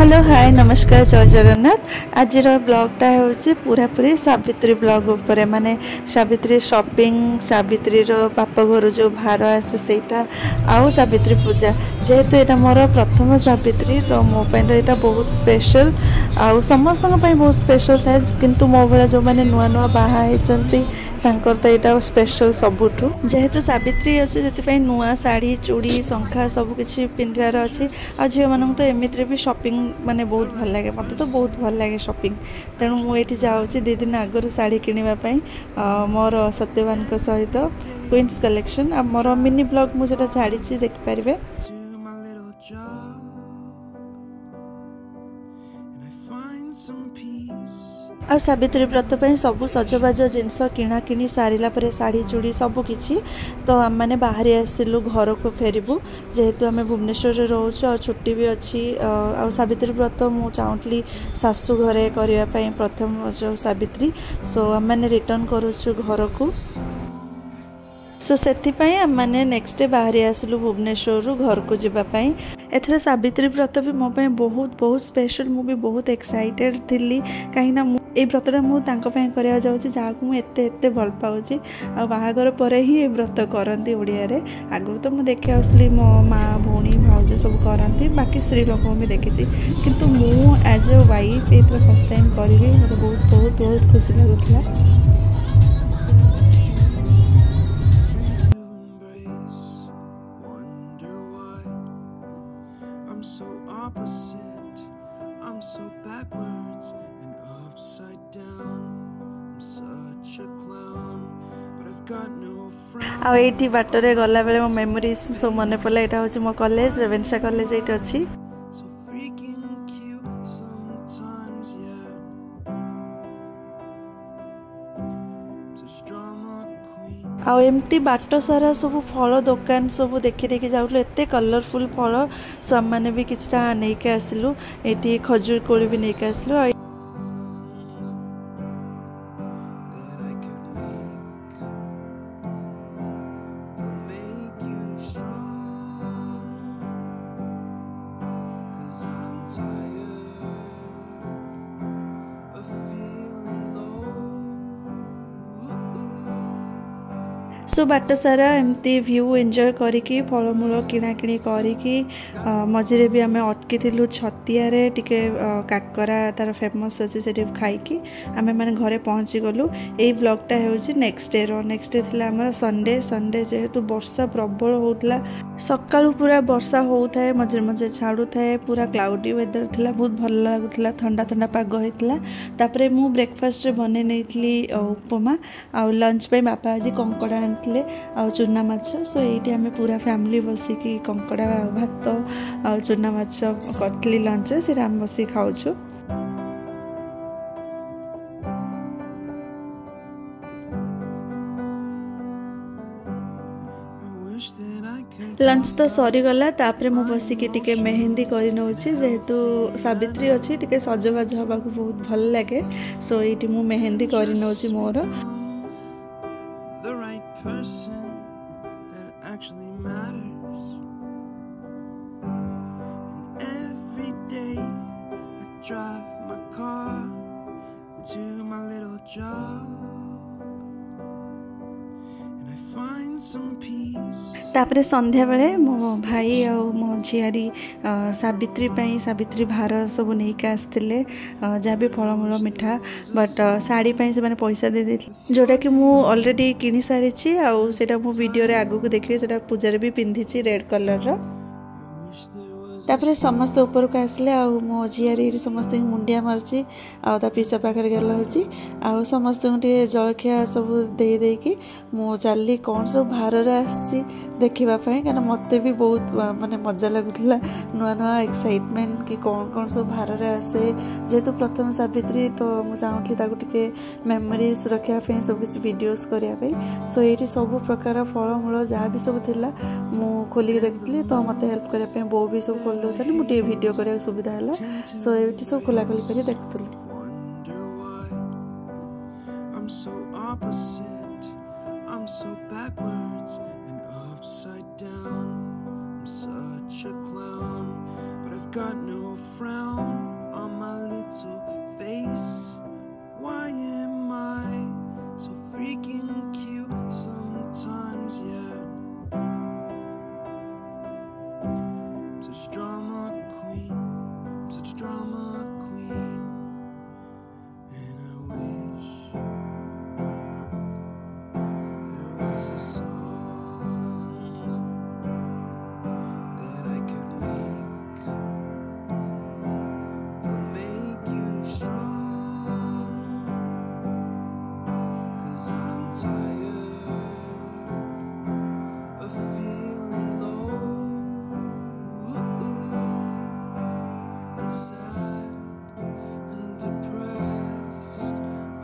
Hello hi नमस्कार जय जगन्नाथ आज ब्लॉगटा हूँ पूरा पूरी सावित्री ब्लॉग उपरे माने सावित्री शॉपिंग सावित्री बाप घर जो भार आसे सेटा आउ सावित्री पूजा जेहेतु यहाँ मोर प्रथम सावित्री तो मो यहाँ बहुत स्पेशल आउ समस्त बहुत स्पेशल थाए किंतु मो भाया जो मैंने नुआ नुआ बाहा तो यहाँ स्पेशल सबुठू जेहेतु सावित्री अच्छे से नुआ शाढ़ी चूड़ी शंखा सबकि पिंधार अच्छी आ झील मान तो एमती भी शॉपिंग माने बहुत भल लगे मत तो बहुत भल लगे शॉपिंग तेणु मुझे जाऊँगी 2 दिन आगु शाढ़ी किणवाई मोर सत्यवान सहित क्वींस कलेक्शन आ मोर मिनी ब्लॉग मुझे छाड़ी देखिपारे। आ सावित्री व्रत सबू सजबाज जिनस किणा किणी सारा पर शाढ़ी चूड़ी सबकि तो आम मैंने बाहरी आसिलु घर को फेरबू जेहेतु आम भुवनेश्वर रोच और छुट्टी भी अच्छी आ सावित्री व्रत मु चाहूली शाशु घरे करने प्रथम जो सावित्री सो आम मैंने रिटर्न करुचु घर को सो से मैंने नेक्स्ट डे बाहरी आसिलु भुवनेश्वर घर को जीवाई एथर सावित्री व्रत भी मो बहुत बहुत स्पेशल मु भी बहुत एक्साइटेड थी कहीं ये व्रतटा मुझे जाऊँगी जहाँ को मुझे भल पाऊँगी आ बाहागर पर ही ये व्रत करती ओडिया आगु तो मुझे देखी आसली मो माँ भौणी भाउज सब करती बाकी स्त्री लोक भी देखी किंतु मु एज ए वाइफ ये फर्स्ट टाइम करी मतलब बहुत बहुत बहुत खुशी लगुला। आईटी बाटरे गला बेले मो मेमोरीज सब मन पड़ा यहाँ हूँ मो कॉलेज रेवेन्सा कॉलेज ये अच्छी आउ एमती बाट सारा सब फल दुकान सब देखी देखी जाऊँ एत कलरफुल फल सो आम मैंने भी किछटा नहीं आसिलु ये खजूर कोली भी नहीं आसिलु सो बाट सारा एमती व्यू एंजॉय करिकी फलमूल किणाकिणी करिकी मझे भी आम अटकी थिलु छतिया रे टिके काकरा तार फेमस अच्छे से खाई आम मैंने घरे पहुँची गलु यही ब्लॉगटा हूँ नेक्स्ट डे थिला आमर संडे संडे जेहेतु वर्षा प्रबल होता सकाळु पूरा वर्षा होता है मझे मझे छाड़ू थाए पूरा क्लाउडी वेदर थिला बहुत भल लगुला ठंडा ठंडा पाग होता तापरे मु ब्रेकफास्ट बने नहीं उपमा आ लंच पे बापा आज कंकड़ा आ चूना माछ सो ये आम पूरा फैमिली बसिकी कंकड़ा भात आ चूना माछ करी लंच से आम बस खाऊ लंच तो सरीगला तापरे मु बसिकी टिके मेहंदी कर नौची जेहेतु सावित्री अच्छी टिके सजबाज हवा को बहुत भल लगे सो ये मु मेहंदी कर नौची मोर person that actually matters and every day I drive my car to my little job and I find some peace तापरे संध्या बेले मो भाई आ मो झियारी सावित्री भार सब नहीं आसते जहाँ भी फलमूल मिठा बट शाढ़ी से मैंने पैसा दे देती जोटा कि मु ऑलरेडी किनी सारी आउटा मो वीडियो रे आगु को देखिए से पूजा भी पिंधि रेड कलर तापर समस्त ऊपर को आसले मो झियारी समस्त मुंडिया मार्ची आ पिसा पाखे गल हो समस्त जलखिया सब दे देकी मु चली कौन सब भार आसी देखापी क्या मत भी बहुत माने मजा लगुला नुआ नुआ एक्साइटमेंट कि कौन कौन सब भार आसे जेहेतु प्रथम सावित्री तो मुझे चाहूली टे मेमोरीज रखापी सब किसी वीडियोस करने सो ये सब प्रकार फलमूल जहाँ भी सब थिला मु खोलिक देखी तो मत हेल्प करने बो भी सब खोल दे मुझे वीडियो करने सुविधा है सो ये सब खोलाखोली कर देखुली upside down. I'm such a clown, but I've got no frown. peace. Why am I so freaking cute sometimes? Yeah, I'm such drama queen. I'm such drama queen. And I wish there was a song that I could make that'll make you strong. 'Cause I'm tired of feeling low and sad and depressed.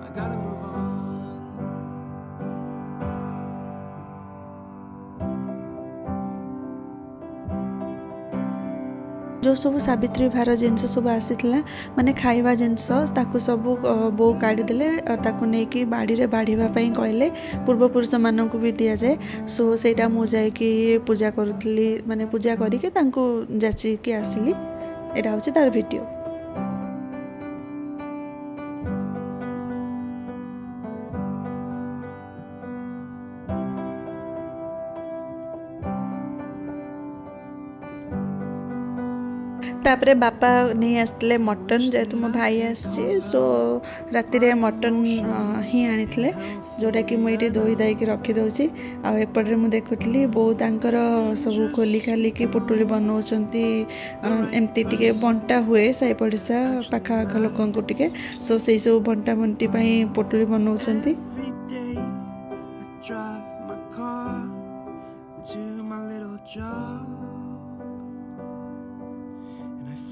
I gotta move on. जो सब सावित्री भार जिनस सब आसीथिला माने खाइबा जिनस ताकू सब बो काढ़ी देले ताकू नेकी बाड़ी रे बाढ़ीबा पई कहले पूर्वपुरुष माननकु भी दिया जाए सो सेटा मु जाय कि पूजा करूथली माने पूजा करी के तांकू जाची कि आसिली एटा होची तार वीडियो। तापरे बापा नहीं आसते मटन जेहेतु मो भाई आसी सो राति रे मटन ही आनी जोटा कि मुझे धोई दाई रखी दूसरी आपटे मुझे देखुली बो तांकर सब खोली खाली की पुटुली बनाऊँगी एमती टे बंटा हुए साई पड़िशा पाखापाख लोक सो से सब बंटा बंटी पुटुली बनाऊँगी।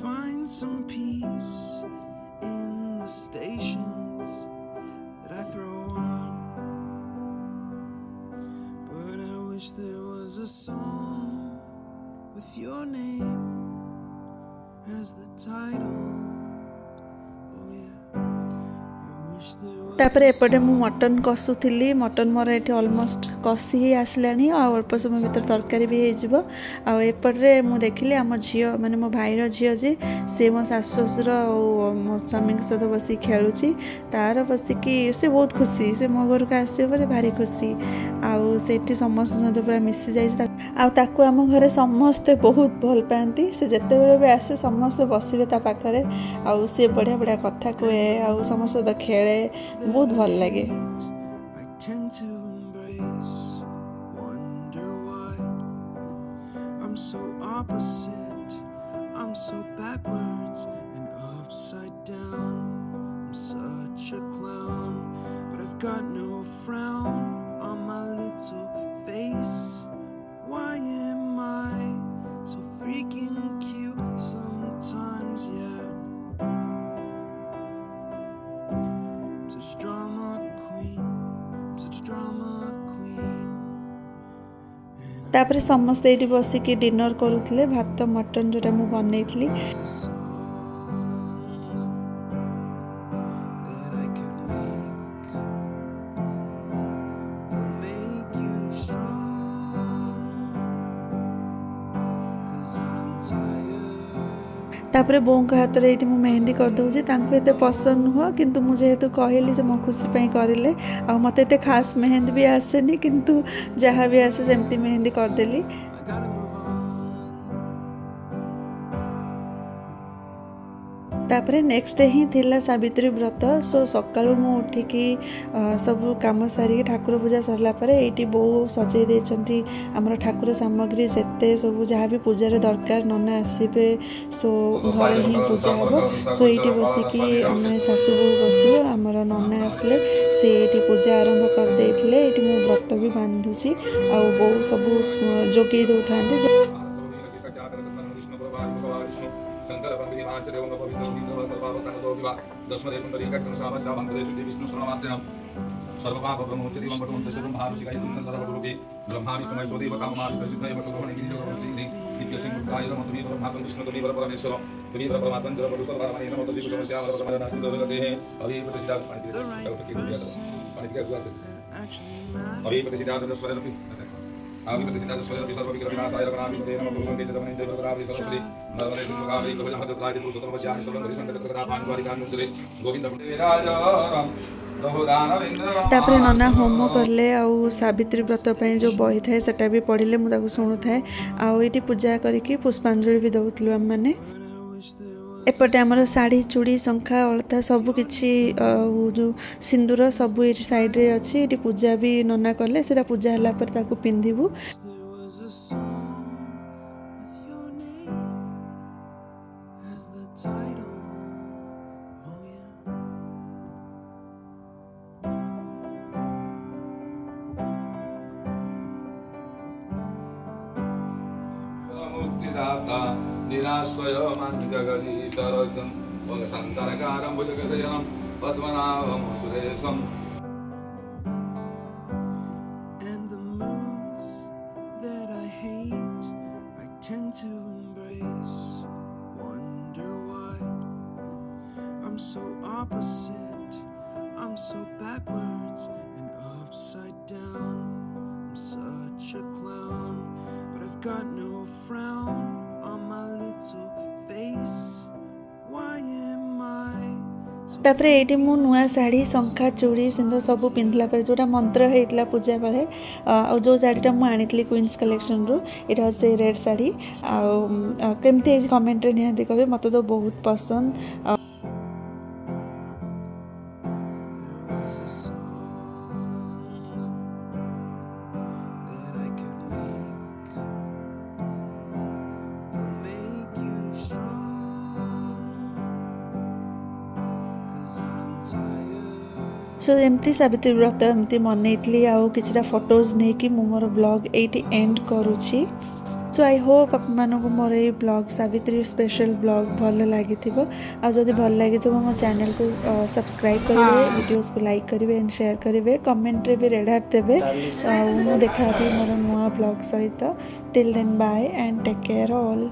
Find some peace in the stations that I throw on. But I wish there was a song with your name as the title. Oh yeah, I wish there was तापर एपटे मु मटन कसुली मटन मोर ये almost कषि ही आसला अल्प समय भर तरकारी भी हो एपटे मु देखिली आम झी माने मो भाईर झील जी सी मो सासु ससुर और मो स्वामी सहित बस खेलुची तार बसिकी से बहुत खुशी से मो घर को आसो भारी खुशी आठी समस्त सहित पूरा मिसी जाकू आम घरे समस्ते बहुत भल पाती से जिते बड़े भी आसे समस्ते बसवे ता पाखरे आउ सी बढ़िया बढ़िया कथा कहे आउ समस्त तो खेले बहुत भल लगे। I tend to embrace, wonder why I'm so opposite, I'm so backwards and upside down. I'm such a clown, but I've got no frown on my little face. Why am I so freaking cute sometimes? Yeah, I'm such drama queen, I'm such drama queen. तापर समस्ते ये बसिकी dinner करुले भात mutton जोटा मु बनई थी There's a song that I could make that'll make you strong. 'Cause I'm tired. तापर बों के हाथ में ये मेहंदी करदे एत पसंद नुह किंतु मुझे जेहेतु कहली से मो खुशी करें आ मत एत खास मेहंदी भी आसेनी किंतु जहाँ भी आसे सेमती मेहंदी करदेली। I gotta move on. तापर नेक्स्ट डे ही थिला सावित्री व्रत सो सकाळु मु उठिकी सब काम सारी ठाकुर पूजा सरला परे एटी बो सजई देछंती हमर ठाकुर सामग्री सेते सब जहाँ भी पूजार दरकार नना आसीबे सो घर ही पूजा हो सो एटी बसिकी आमे सासु बो बसलु हमर नना आसले से एटी पूजा आरंभ कर देथिले एटी मु व्रत भी बांधुची आ बो सब जोगी दोथांते शंकर बंदी मांचरे ओम पवित्र विग्रह सर्वावतार दो विवाह दशमदे कुंडली कटन सावस्या बंदरे शुद्धि विष्णु सर्वमात्रेण सर्वपाप ब्रह्मोच्चति वंकटं सर्वं भारसिकाय सुंदर गुरुके ब्रह्मा विष्णु महेश देव काममादि प्रसिद्धय वसुभवने गिरिजो श्री दिव्य सिंहाय नमो तुमी ब्रह्मा विष्णु तुमी परमेश्वर तुमी परमात्मा जल परमेश्वर परमात्मा नमो तस्मै समस्या परमात्मा नास्ति देहे अभी प्रतिष्ठा पाणी के गुआ अभी प्रतिष्ठा स्वरनपि तापर नना होम कले आउ सावित्री व्रत जो बही थाए सेटा भी पढ़ले मुझे शुणु थाए आईटी पूजा करके पुष्पांजलि भी दौलू आम मैंने एपटे आमर शाढ़ी चूड़ी शंखा अलता सबकि जो सिंदूर सबू ये साइड रे अच्छी ये पूजा भी नना कले से पूजा है पिंधु निराश्रय मंजगली शरदं वगसंतरकारं भुजगशयनं पद्मनाभं सुरेशं And the moods that I hate I tend to embrace. Wonder why I'm so opposite, I'm so backwards and upside down. I'm such a clown, but I've got no frown on my little face. Why am I तापर ये मु नुआ शाढ़ी शंखा चूड़ी सिंदूर सब पिंधला जोटा मंत्र होता पूजा बेले जो शाढ़ीटा मुझे क्वींस कलेक्शन रु इटा से रेड शाढ़ी आमती कमेंट निहाती कहे मत तो बहुत पसंद was a song that I could make you strong, 'cause I'm tired. सो एमती सावित्री व्रत एमती मनईली आउ किछटा फोटोज नहीं कि मोर ब्लॉग एटी एंड करुछि सो आई होप आप मोर ये ब्लॉग सावित्री स्पेशल ब्लॉग भल लगी आदि भल लगी मो चैनल को सब्सक्राइब करेंगे वीडियोस को लाइक करेंगे एंड शेयर करेंगे कमेंट रे भी रेड हार्ट देवे देखा मोर नुआ ब्लॉग सहित till then bye and take care all.